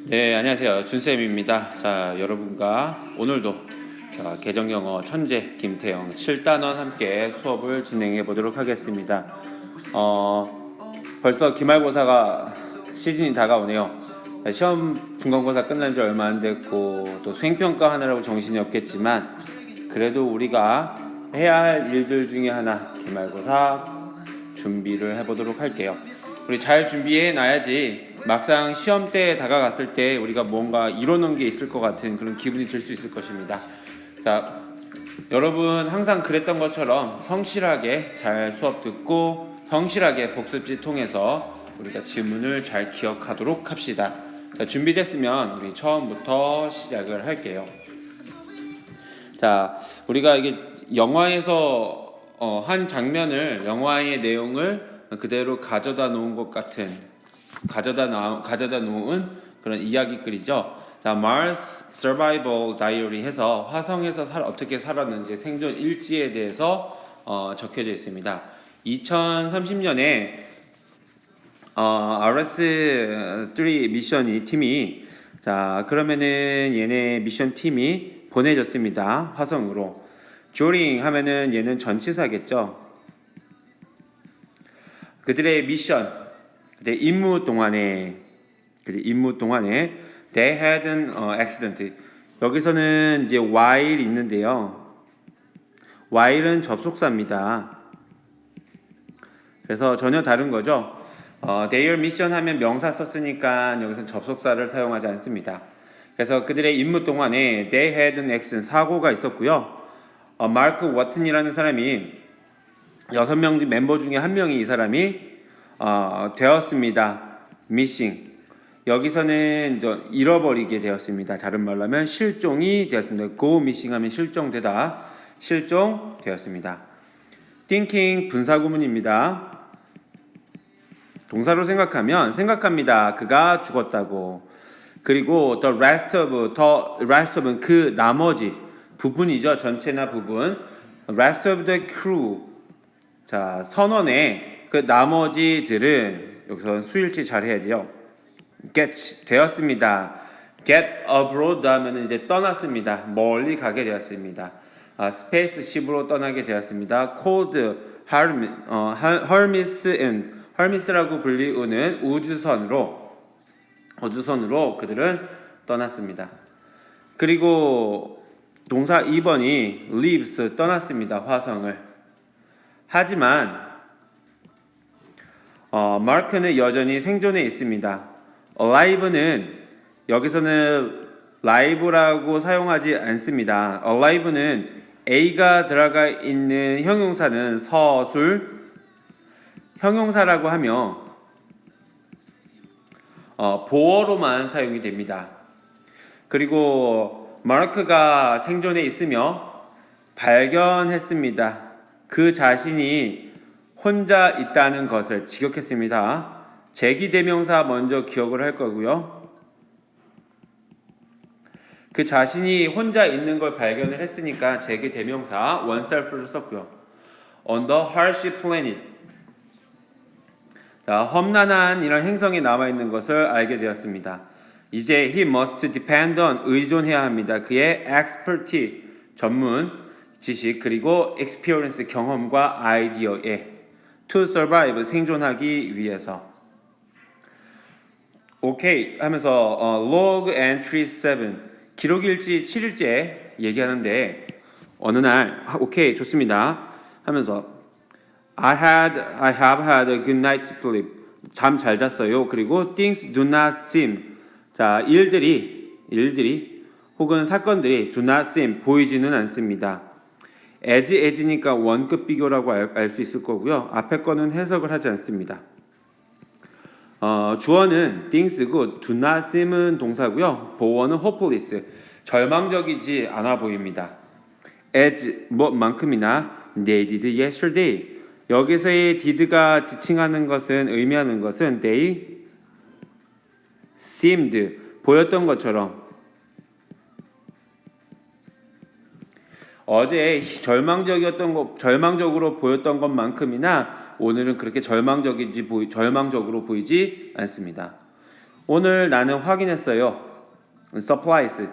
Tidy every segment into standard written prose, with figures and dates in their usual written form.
네, 안녕하세요. 준쌤입니다. 자, 여러분과 오늘도 계정영어 천재 김태영 7단원 함께 수업을 진행해 보도록 하겠습니다. 벌써 기말고사가 시즌이 다가오네요. 시험 중간고사 끝난 지 얼마 안 됐고 또 수행평가 하느라고 정신이 없겠지만 그래도 우리가 해야 할 일들 중에 하나 기말고사 준비를 해보도록 할게요. 우리 잘 준비해 놔야지 막상 시험 때 다가갔을 때 우리가 뭔가 이뤄놓은 게 있을 것 같은 그런 기분이 들 수 있을 것입니다. 자, 여러분 항상 그랬던 것처럼 성실하게 잘 수업 듣고 성실하게 복습지 통해서 우리가 지문을 잘 기억하도록 합시다. 자, 준비됐으면 우리 처음부터 시작을 할게요. 자, 우리가 이게 영화에서 한 장면을 영화의 내용을 그대로 가져다 놓은 것 같은 가져다 놓은 그런 이야기글이죠. 자, Mars Survival Diary 해서 화성에서 어떻게 살았는지 생존 일지에 대해서 적혀져 있습니다. 2030년에 RS-3 미션이 팀이 자 그러면은 얘네 미션 팀이 보내졌습니다. 화성으로. 조링 하면은 얘는 전치사겠죠. 그들의 미션, 임무 동안에 they had an accident. 여기서는 이제 while 있는데요. while은 접속사입니다. 그래서 전혀 다른 거죠. their mission 하면 명사 썼으니까 여기서 접속사를 사용하지 않습니다. 그래서 그들의 임무 동안에 they had an accident, 사고가 있었고요. 마크 워튼이라는 사람이 6명 멤버 중에 한 명이 이 사람이 되었습니다. missing. 여기서는 잃어버리게 되었습니다. 다른 말로 하면 실종이 되었습니다. go missing 하면 실종되다. 실종되었습니다. thinking 분사구문입니다. 동사로 생각하면 생각합니다. 그가 죽었다고. 그리고 the rest of는 그 나머지 부분이죠. 전체나 부분. rest of the crew. 자, 선원의 그 나머지들은 여기서 수일치 잘 해야 돼요. get 되었습니다. get abroad 하면 이제 떠났습니다. 멀리 가게 되었습니다. 스페이스십으로 떠나게 되었습니다. cold hermes라고 불리우는 우주선으로 그들은 떠났습니다. 그리고 동사 2번이 leaves 떠났습니다. 화성을. 하지만 마크는 여전히 생존해 있습니다. alive는 여기서는 live라고 사용하지 않습니다. alive는 a가 들어가 있는 형용사는 서술 형용사라고 하며 보어로만 사용이 됩니다. 그리고 마크가 생존해 있으며 발견했습니다. 그 자신이 혼자 있다는 것을 직역했습니다. 제기대명사 먼저 기억을 할 거고요. 그 자신이 혼자 있는 걸 발견을 했으니까 제기대명사 oneself를 썼고요. On the harsh planet. 자, 험난한 이런 행성에 남아있는 것을 알게 되었습니다. 이제 he must depend on 의존해야 합니다. 그의 expertise 전문 지식 그리고 experience 경험과 아이디어에 to survive 생존하기 위해서. 오케이 하면서 log entry 7 기록일지 7일째 얘기하는데 어느 날 오케이 좋습니다 하면서 I have had a good night's sleep. 잠 잘 잤어요. 그리고 things do not seem. 자, 일들이 혹은 사건들이 do not seem 보이지는 않습니다. as니까 원급 비교라고 알 수 있을 거고요. 앞에 거는 해석을 하지 않습니다. 주어는 things고 do not seem은 동사고요. 보어는 hopeless 절망적이지 않아 보입니다. as 뭐만큼이나 they did yesterday. 여기서의 did가 지칭하는 것은 의미하는 것은 they seemed 보였던 것처럼 어제 절망적으로 보였던 것만큼이나 오늘은 그렇게 절망적으로 보이지 않습니다. 오늘 나는 확인했어요. supplies.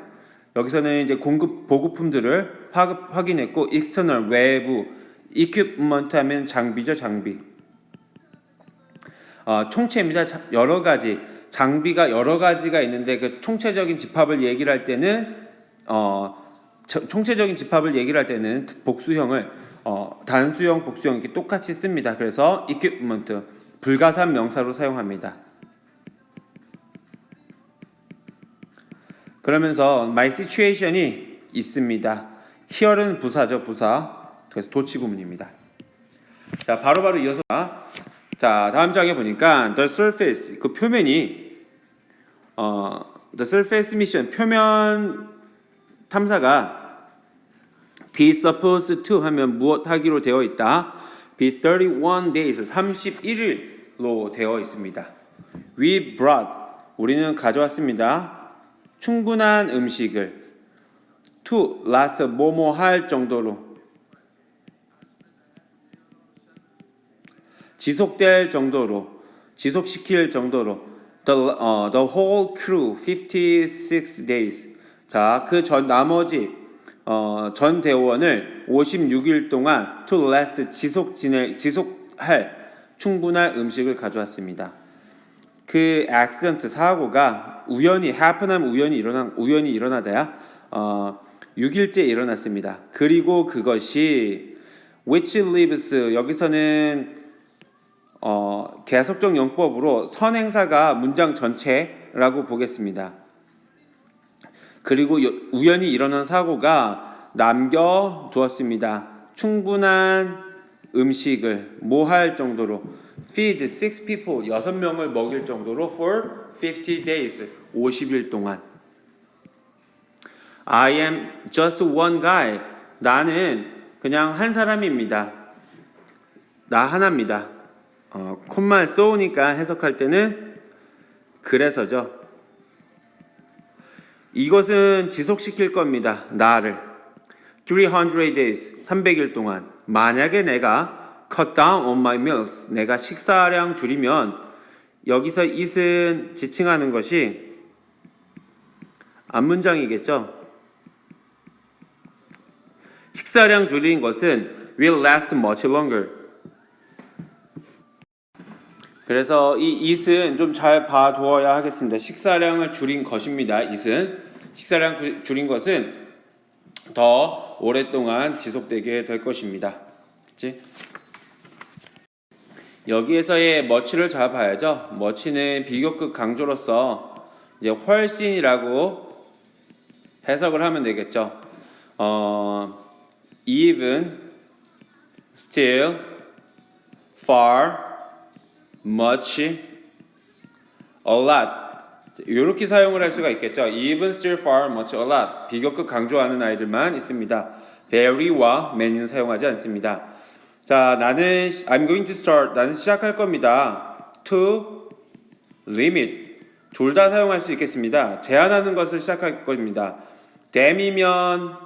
여기서는 이제 공급 보급품들을 확인했고 external 외부 equipment 하면 장비죠, 장비. 총체입니다. 여러 가지 장비가 여러 가지가 있는데 그 총체적인 집합을 얘기를 할 때는 총체적인 집합을 얘기를 할 때는 복수형을 단수형, 복수형 이렇게 똑같이 씁니다. 그래서 equipment 불가산 명사로 사용합니다. 그러면서 my situation이 있습니다. here는 부사죠, 부사. 그래서 도치구문입니다. 자, 바로바로 이어서 자, 다음 장에 보니까 the surface 그 표면이 the surface mission 표면 탐사가 be supposed to 하면 무엇 하기로 되어 있다. be 31 days 31일로 되어 있습니다. we brought 우리는 가져왔습니다. 충분한 음식을 to last 뭐뭐 할 정도로 지속될 정도로 지속시킬 정도로 the whole crew 56 days 자, 그 전 나머지 전 대원을 56일 동안 to last 지속할 충분한 음식을 가져왔습니다. 그 accident 사고가 우연히 happen하면 우연히 일어나다야 6일째 일어났습니다. 그리고 그것이 which leaves 여기서는 계속적 용법으로 선행사가 문장 전체라고 보겠습니다. 그리고 우연히 일어난 사고가 남겨두었습니다. 충분한 음식을 뭐 할 정도로 feed 6 people 6명을 먹일 정도로 for 50 days 50일 동안 I am just one guy 나는 그냥 한 사람입니다. 나 하나입니다. 콤마 쏘니까 해석할 때는 그래서죠. 이것은 지속시킬 겁니다. 나를 300 days 300일 동안 만약에 내가 cut down on my meals 내가 식사량 줄이면 여기서 it은 지칭하는 것이 앞문장이겠죠. 식사량 줄인 것은 will last much longer 그래서 이 it은 좀 잘 봐두어야 하겠습니다. 식사량을 줄인 것입니다. it은 식사량 줄인 것은 더 오랫동안 지속되게 될 것입니다. 그치? 여기에서의 much를 잘 봐야죠. much는 비교급 강조로서 이제 훨씬이라고 해석을 하면 되겠죠. even, still, far, much, a lot 이렇게 사용을 할 수가 있겠죠. even, still, far, much, a lot 비교급 강조하는 아이들만 있습니다. very와 many는 사용하지 않습니다. 자, 나는 I'm going to start 나는 시작할 겁니다. to limit 둘 다 사용할 수 있겠습니다. 제한하는 것을 시작할 겁니다. dam이면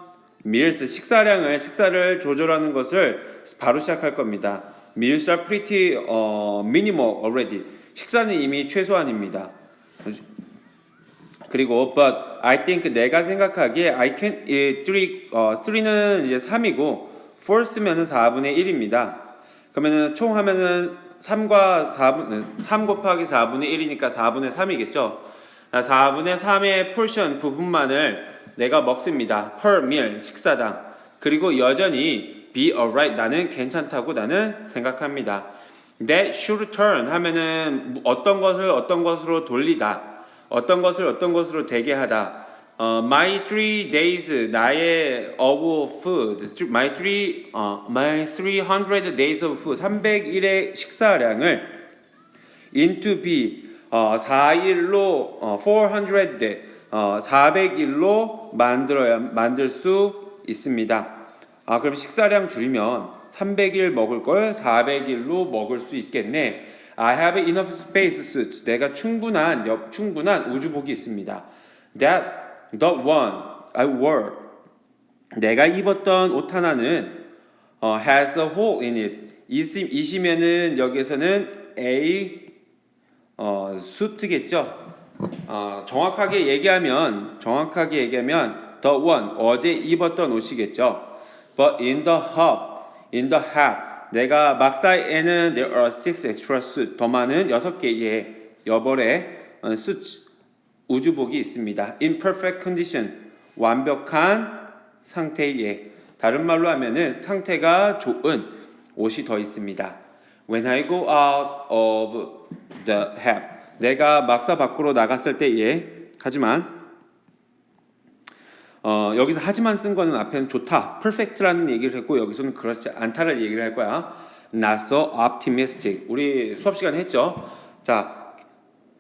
meals 식사를 조절하는 것을 바로 시작할 겁니다. meals are pretty minimal already 식사는 이미 최소한입니다. 그리고 but I think 내가 생각하기에 I can 3는 이제 3이고 4 쓰면은 4분의 1입니다. 그러면은 총 하면은 3 곱하기 4분의 1이니까 4분의 3이겠죠. 4분의 3의 portion 부분만을 내가 먹습니다. per meal 식사당. 그리고 여전히 be alright 나는 괜찮다고 나는 생각합니다. that should turn 하면은 어떤 것을 어떤 것으로 돌리다. 어떤 것을 어떤 것으로 되게 하다. my 3 days 나의 of food my 300 days of food 300일의 식사량을 into be 4일로 400 400일로 만들 수 있습니다. 그럼 식사량 줄이면 300일 먹을 걸 400일로 먹을 수 있겠네. I have enough space suits. 내가 충분한 우주복이 있습니다. That the one I wore. 내가 입었던 옷 하나는 has a hole in it. 이시면은 여기서는 a suit겠죠. 정확하게 얘기하면 the one 어제 입었던 옷이겠죠. But in the hub 내가 막사에는 there are 6 extra suits 더 많은 6개의 여벌의 suits 우주복이 있습니다. In perfect condition 완벽한 상태에 다른 말로 하면은 상태가 좋은 옷이 더 있습니다. When I go out of the hub 내가 막사 밖으로 나갔을 때에 하지만 여기서 하지만 쓴 거는 앞에는 좋다, perfect라는 얘기를 했고 여기서는 그렇지 않다를 얘기를 할 거야. Not so optimistic. 우리 수업 시간에 했죠. 자,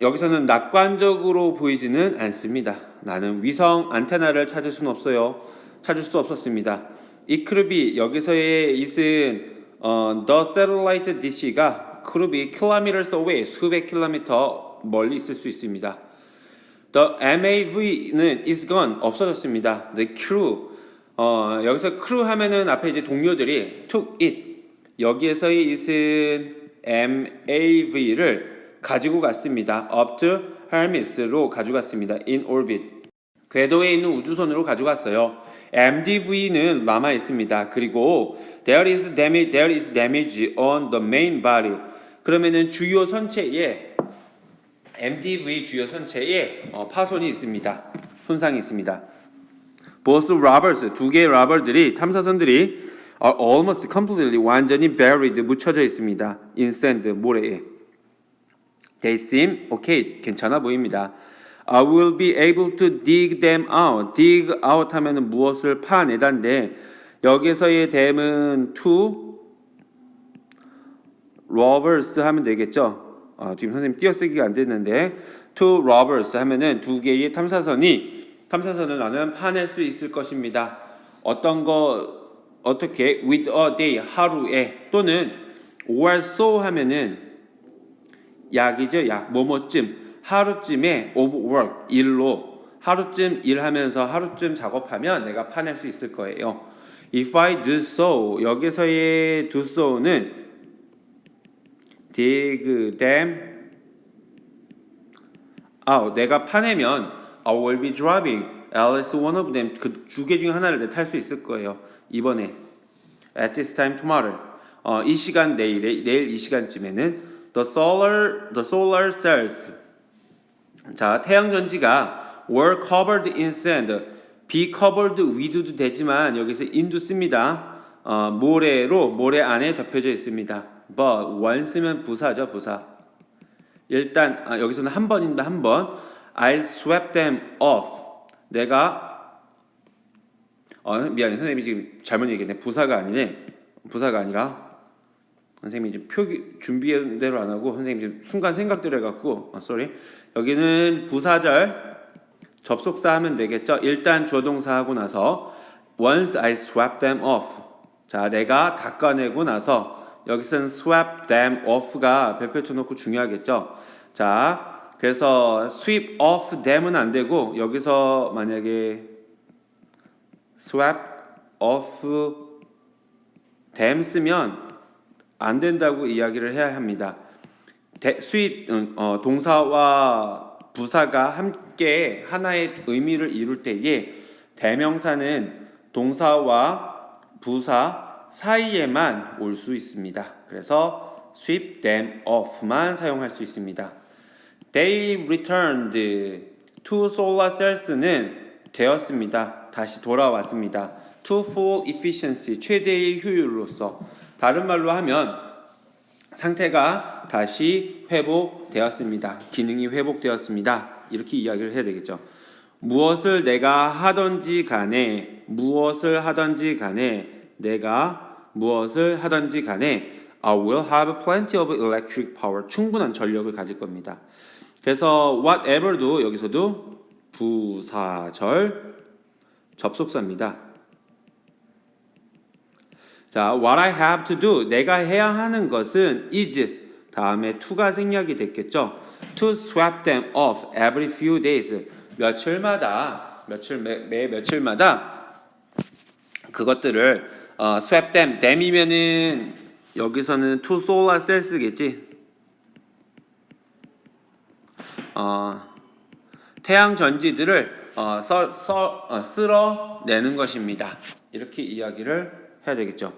여기서는 낙관적으로 보이지는 않습니다. 나는 위성 안테나를 찾을 수는 없어요. 찾을 수 없었습니다. 이 크루비 여기서의 it은 the satellite dish가 크루비 kilometers away 수백 킬로미터 멀리 있을 수 있습니다. The MAV는 is gone 없어졌습니다. The crew 여기서 crew 하면은 앞에 이제 동료들이 took it 여기에서의 it은 MAV를 가지고 갔습니다. up to Hermes로 가져갔습니다. in orbit 궤도에 있는 우주선으로 가져갔어요. MDV는 남아 있습니다. 그리고 there is damage on the main body 그러면은 주요 선체에 MDV 주요 선체에 파손이 있습니다. 손상이 있습니다. Both rubbers 두 개의 러버들이 탐사선들이 are almost completely 완전히 buried 묻혀져 있습니다. in sand 모래에. They seem okay 괜찮아 보입니다. I will be able to dig them out. dig out 하면은 무엇을 파내다인데 여기서의 them은 to rovers 하면 되겠죠. 지금 선생님 띄어쓰기가 안 됐는데 two robbers 하면은 두 개의 탐사선을 나는 파낼 수 있을 것입니다. 어떤 거 어떻게 with a day 하루에 또는 or so 하면은 약이죠. 약 뭐뭐쯤 하루쯤에 of work 일로 하루쯤 일하면서 하루쯤 작업하면 내가 파낼 수 있을 거예요. If I do so 여기서의 do so는 dig them out 내가 파내면 I will be driving at least one of them 그 두 개 중에 하나를 탈 수 있을 거예요. 이번에 at this time tomorrow 이 시간 내일 이 시간쯤에는 the solar cells 자 태양 전지가 were covered in sand be covered with도 되지만 여기서 in도 씁니다. 모래 안에 덮여져 있습니다. but once면 부사죠. 부사. 일단 여기서는 한 번입니다. 한 번. I'll sweep them off. 내가 미안해. 선생님이 지금 잘못 얘기했네. 부사가 아니네. 부사가 아니라 선생님이 지금 표기 준비한 대로 안 하고 선생님이 지금 순간 생각대로 해갖고 sorry. 여기는 부사절 접속사 하면 되겠죠. 일단 주어 동사 하고 나서 once I swept them off. 자, 내가 닦아내고 나서 여기서는 sweep them off가 별표 쳐놓고 중요하겠죠. 자, 그래서 sweep off them은 안 되고 여기서 만약에 sweep off them 쓰면 안 된다고 이야기를 해야 합니다. sweep 동사와 부사가 함께 하나의 의미를 이룰 때에 대명사는 동사와 부사 사이에만 올 수 있습니다. 그래서 sweep them off만 사용할 수 있습니다. They returned to solar cells는 되었습니다. 다시 돌아왔습니다. To full efficiency 최대의 효율로서 다른 말로 하면 상태가 다시 회복되었습니다. 기능이 회복되었습니다. 이렇게 이야기를 해야 되겠죠. 무엇을 내가 하든지 간에 내가 무엇을 하든지 간에 I will have plenty of electric power. 충분한 전력을 가질 겁니다. 그래서 whatever도 여기서도 부사절 접속사입니다. 자, what I have to do. 내가 해야 하는 것은 is. 다음에 to가 생략이 됐겠죠. To sweep them off every few days. 매 며칠마다 그것들을 sweep them. them이면은 여기서는 to solar cells겠지. 태양 전지들을 쓸어내는 것입니다. 이렇게 이야기를 해야 되겠죠.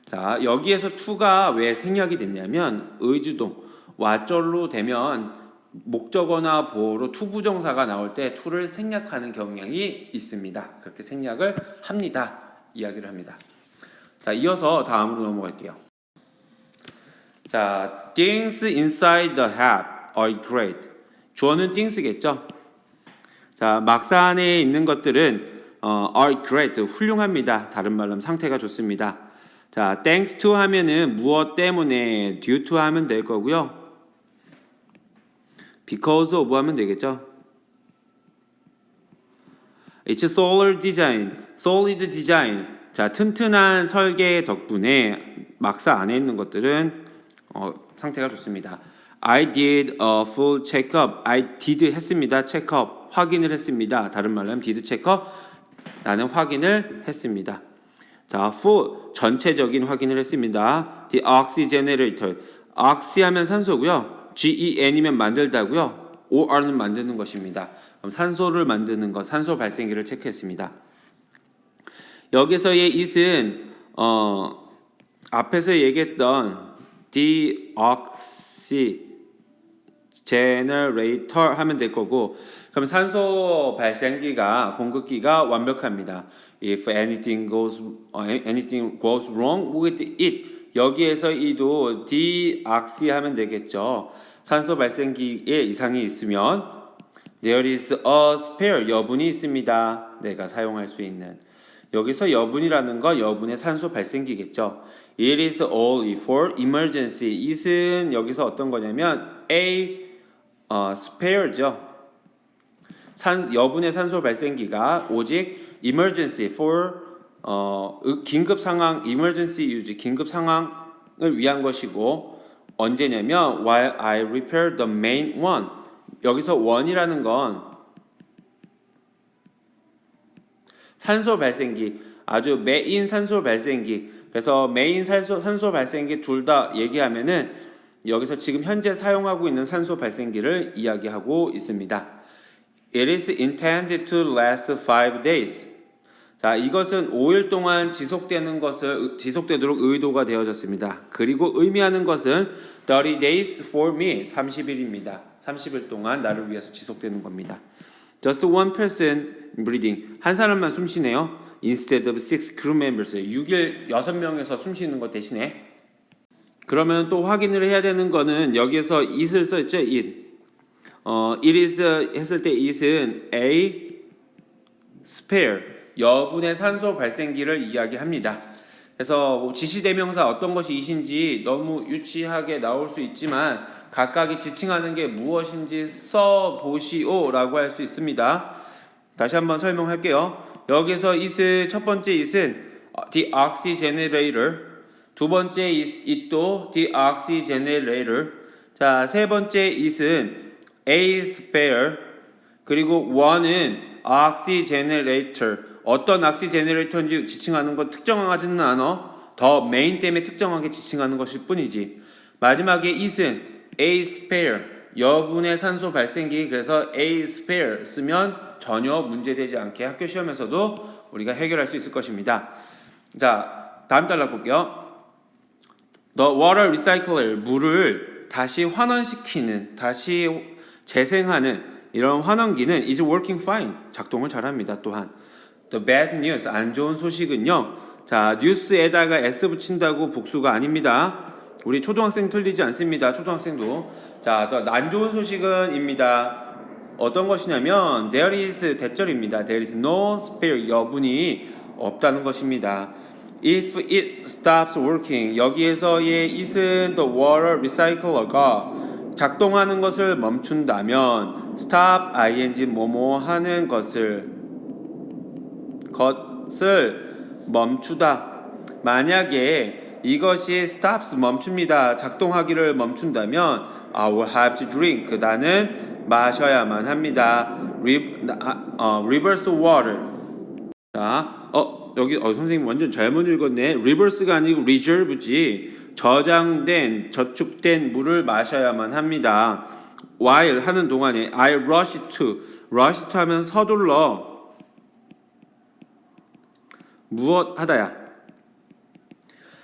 자, 여기에서 to가 왜 생략이 됐냐면 의주동, 와절로 되면 목적어나 보어로 to 부정사가 나올 때 to를 생략하는 경향이 있습니다. 그렇게 생략을 합니다. 이야기를 합니다. 자, 이어서 다음으로 넘어갈게요. 자, things inside the hat are great. 주어는 things겠죠. 자, 막사 안에 있는 것들은 are great, 훌륭합니다. 다른 말로 하면 상태가 좋습니다. 자, thanks to 하면은 무엇 때문에, due to 하면 될 거고요. because of 하면 되겠죠. It's solid design. 자, 튼튼한 설계 덕분에 막사 안에 있는 것들은 상태가 좋습니다. I did a full checkup. I did 했습니다. check-up. 확인을 했습니다. 다른 말로 하면 did check-up. 나는 확인을 했습니다. 자, full 전체적인 확인을 했습니다. The oxygenator. oxy 하면 산소고요. gen이면 만들다고요. or는 만드는 것입니다. 그럼 산소를 만드는 것, 산소 발생기를 체크했습니다. 여기서의 it은 앞에서 얘기했던 deoxygenerator 하면 될 거고, 그럼 산소 발생기가 공급기가 완벽합니다. If anything goes wrong with it, 여기에서 이도 deoxy 하면 되겠죠. 산소 발생기에 이상이 있으면 there is a spare, 여분이 있습니다. 내가 사용할 수 있는. 여기서 여분이라는 거 여분의 산소 발생기겠죠. It is only for emergency. it은 여기서 어떤 거냐면 a spare죠. 여분의 산소 발생기가 오직 emergency for 긴급 상황, emergency use, 긴급 상황을 위한 것이고, 언제냐면 while I repair the main one. 여기서 one이라는 건 산소 발생기, 아주 메인 산소 발생기. 그래서 메인 산소 발생기 둘 다 얘기하면은 여기서 지금 현재 사용하고 있는 산소 발생기를 이야기하고 있습니다. It is intended to last 5 days. 자, 이것은 5일 동안 지속되도록 의도가 되어졌습니다. 그리고 의미하는 것은 30 days for me, 30일입니다. 30일 동안 나를 위해서 지속되는 겁니다. Just one person breathing. 한 사람만 숨 쉬네요. Instead of 6 crew members. 6명에서 숨 쉬는 것 대신에. 그러면 또 확인을 해야 되는 거는 여기에서 it을 썼죠. it. it is 했을 때 it은 a spare, 여분의 산소 발생기를 이야기합니다. 그래서 지시대명사 어떤 것이 it인지 너무 유치하게 나올 수 있지만 각각이 지칭하는 게 무엇인지 써보시오라고 할 수 있습니다. 다시 한번 설명할게요. 여기서 첫 번째 it은 the oxygenator, 두 번째 it도 the oxygenator, 자, 세 번째 it은 a spare, 그리고 one은 oxygenator. 어떤 oxygenerator인지 지칭하는 건 특정하지는 않아. 더 메인 때문에 특정하게 지칭하는 것일 뿐이지. 마지막에 it은 a spare, 여분의 산소 발생기. 그래서 a spare 쓰면 전혀 문제되지 않게 학교 시험에서도 우리가 해결할 수 있을 것입니다. 자, 다음 단락 볼게요. The water recycler, 물을 다시 환원시키는, 다시 재생하는 이런 환원기는 is working fine, 작동을 잘합니다. 또한 The bad news, 안 좋은 소식은요. 자, news에다가 s 붙인다고 복수가 아닙니다. 우리 초등학생 틀리지 않습니다. 초등학생도. 자, 또 안 좋은 소식은입니다. 어떤 것이냐면 there is 대절입니다. There is no spare, 여분이 없다는 것입니다. If it stops working, 여기에서의 it은 the water recycler가 작동하는 것을 멈춘다면 stop ing 뭐뭐 하는 것을 멈추다. 만약에 이것이 stops 멈춥니다. 작동하기를 멈춘다면 I will have to drink, 나는 마셔야만 합니다. reverse water. 자, 여기 선생님 완전 잘못 읽었네. reverse가 아니고 reserve지. 저축된 물을 마셔야만 합니다. while 하는 동안에 I rush to, rush to 하면 서둘러 무엇 하다야.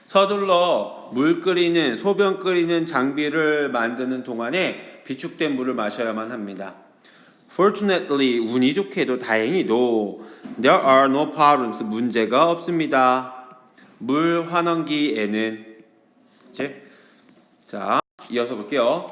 서둘러 물 끓이는 소변 끓이는 장비를 만드는 동안에 비축된 물을 마셔야만 합니다. Fortunately, 운이 좋게도 다행히도 there are no problems, 문제가 없습니다. 물 환원기에는 자, 이어서 볼게요.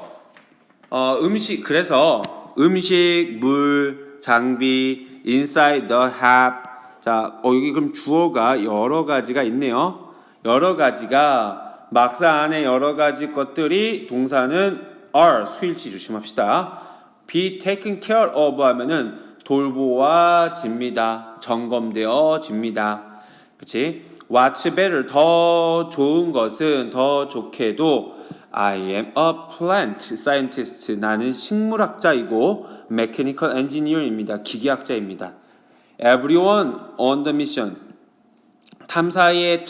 그래서 음식, 물, 장비, inside the have. 자, 여기 그럼 주어가 여러 가지가 있네요. 여러 가지가 막사 안에 여러 가지 것들이 동사는 are 수일치 조심합시다. be taken care of 하면은 돌보아집니다. 점검되어집니다. 그렇지? What's better 더 좋은 것은 더 좋게도 I am a plant scientist 나는 식물학자이고 mechanical engineer입니다. 기계학자입니다. Everyone on the mission 탐사에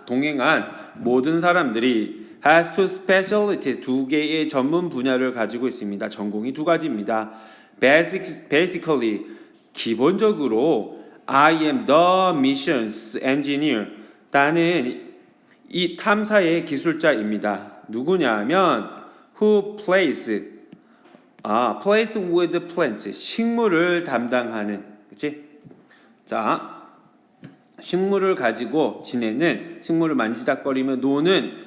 동행한 모든 사람들이 has two specialties 두 개의 전문 분야를 가지고 있습니다. 전공이 두 가지입니다. Basically 기본적으로 I am the missions engineer 나는 이 탐사의 기술자입니다. 누구냐 하면 who plays with plants 식물을 담당하는 그치? 자 식물을 가지고 지내는 식물을 만지작거리며 노는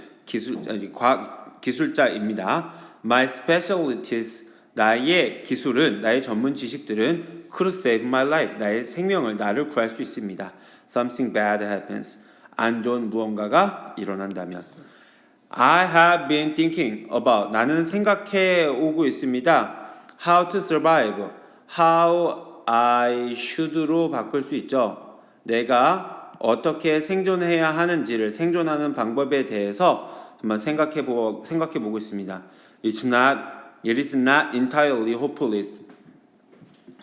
기술자입니다. My specialties 나의 기술은 나의 전문 지식들은 could save my life 나의 생명을 나를 구할 수 있습니다. Something bad happens 안 좋은 무언가가 일어난다면 I have been thinking about 나는 생각해 오고 있습니다. How to survive how I should로 바꿀 수 있죠. 내가 어떻게 생존해야 하는지를 생존하는 방법에 대해서 한번 생각해 보고 있습니다. It is not entirely hopeless.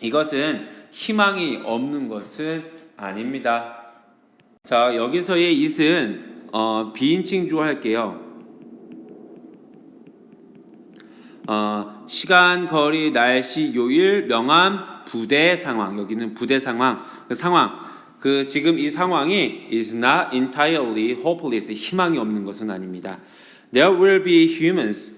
이것은 희망이 없는 것은 아닙니다. 자, 여기서의 it은 비인칭 주어 할게요. 시간, 거리, 날씨, 요일, 명암, 부대 상황. 여기는 부대 상황. 지금 이 상황이 is not entirely hopeless. 희망이 없는 것은 아닙니다. There will be humans.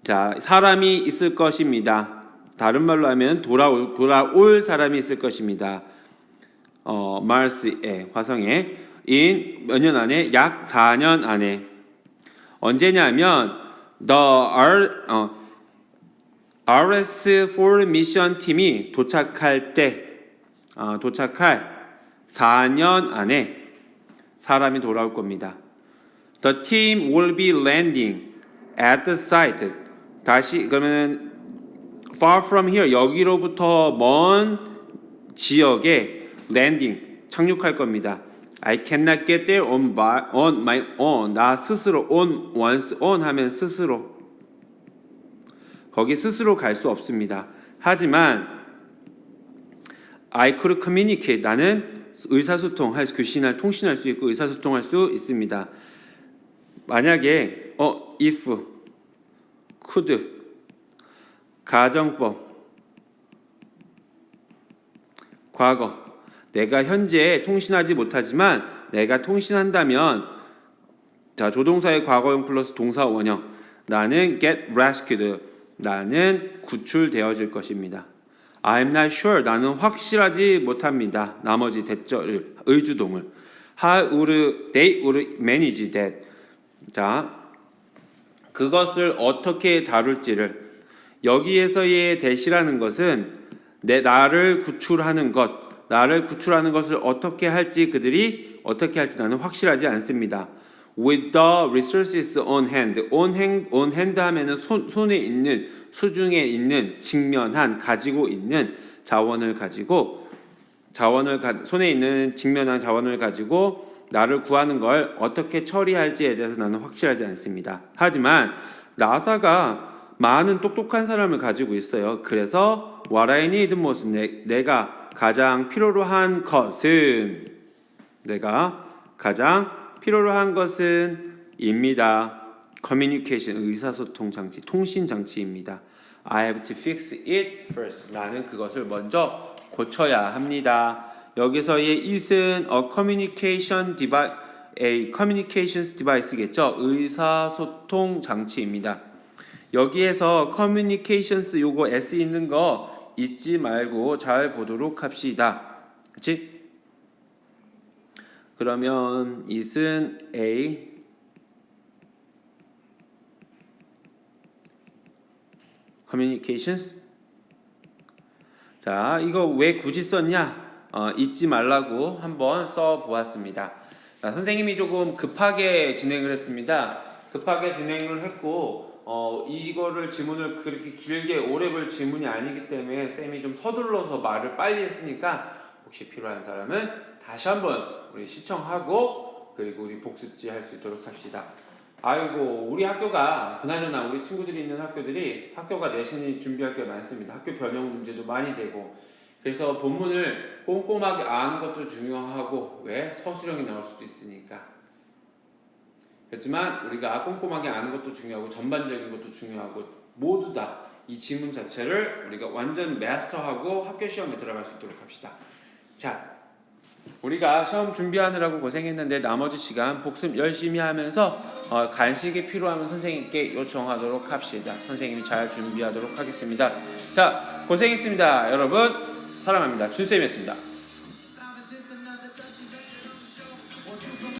자, 사람이 있을 것입니다. 다른 말로 하면 돌아올 사람이 있을 것입니다. Mars에 화성에 in 몇 년 안에 약 4년 안에 언제냐면 RS4 미션 팀이 도착할 4년 안에 사람이 돌아올 겁니다. The team will be landing at the site. 다시 그러면 far from here 여기로부터 먼 지역에 landing 착륙할 겁니다. I cannot get there on my own. 나 스스로 once on 하면 스스로 거기 스스로 갈 수 없습니다. 하지만 I could communicate. 나는 의사소통할 교신할 통신할 수 있고 의사소통할 수 있습니다. 만약에 if could 가정법 과거 내가 현재 통신하지 못하지만 내가 통신한다면 자 조동사의 과거형 플러스 동사 원형 나는 get rescued 나는 구출되어질 것입니다. I'm not sure 나는 확실하지 못합니다. 나머지 대절을 의주동을 How would they manage that 자 그것을 어떻게 다룰지를 여기에서의 대시라는 것은 나를 구출하는 것을 어떻게 할지 그들이 어떻게 할지 나는 확실하지 않습니다. With the resources on hand 하면은 손에 있는 수중에 있는 직면한 가지고 있는 손에 있는 직면한 자원을 가지고 나를 구하는 걸 어떻게 처리할지에 대해서 나는 확실하지 않습니다. 하지만 나사가 많은 똑똑한 사람을 가지고 있어요. 그래서 what I need most 내가 가장 필요로 한 것은 입니다. communication 의사소통 장치, 통신 장치입니다. I have to fix it first. 나는 그것을 먼저 고쳐야 합니다. 여기서의 it은 a communications device겠죠. 의사소통 장치입니다. 여기에서 communications 요거 s 있는 거 잊지 말고 잘 보도록 합시다. 그치? 그러면 it은 a communications. 자, 이거 왜 굳이 썼냐? 잊지 말라고 한번 써 보았습니다. 자, 선생님이 조금 급하게 진행을 했습니다. 급하게 진행을 했고, 이거를 지문을 그렇게 길게 오래 볼 지문이 아니기 때문에 쌤이 좀 서둘러서 말을 빨리 했으니까 혹시 필요한 사람은 다시 한번 우리 시청하고 그리고 우리 복습지 할 수 있도록 합시다. 아이고, 우리 학교가 그나저나 우리 친구들이 있는 학교들이 학교가 내신이 준비할 게 많습니다. 학교 변형 문제도 많이 되고, 그래서 본문을 꼼꼼하게 아는 것도 중요하고, 왜? 서술형이 나올 수도 있으니까. 그렇지만 우리가 꼼꼼하게 아는 것도 중요하고 전반적인 것도 중요하고, 모두 다 이 지문 자체를 우리가 완전 마스터하고 학교 시험에 들어갈 수 있도록 합시다. 자, 우리가 시험 준비하느라고 고생했는데 나머지 시간 복습 열심히 하면서 간식이 필요하면 선생님께 요청하도록 합시다. 선생님이 잘 준비하도록 하겠습니다. 자, 고생했습니다. 여러분 사랑합니다. 준쌤이었습니다.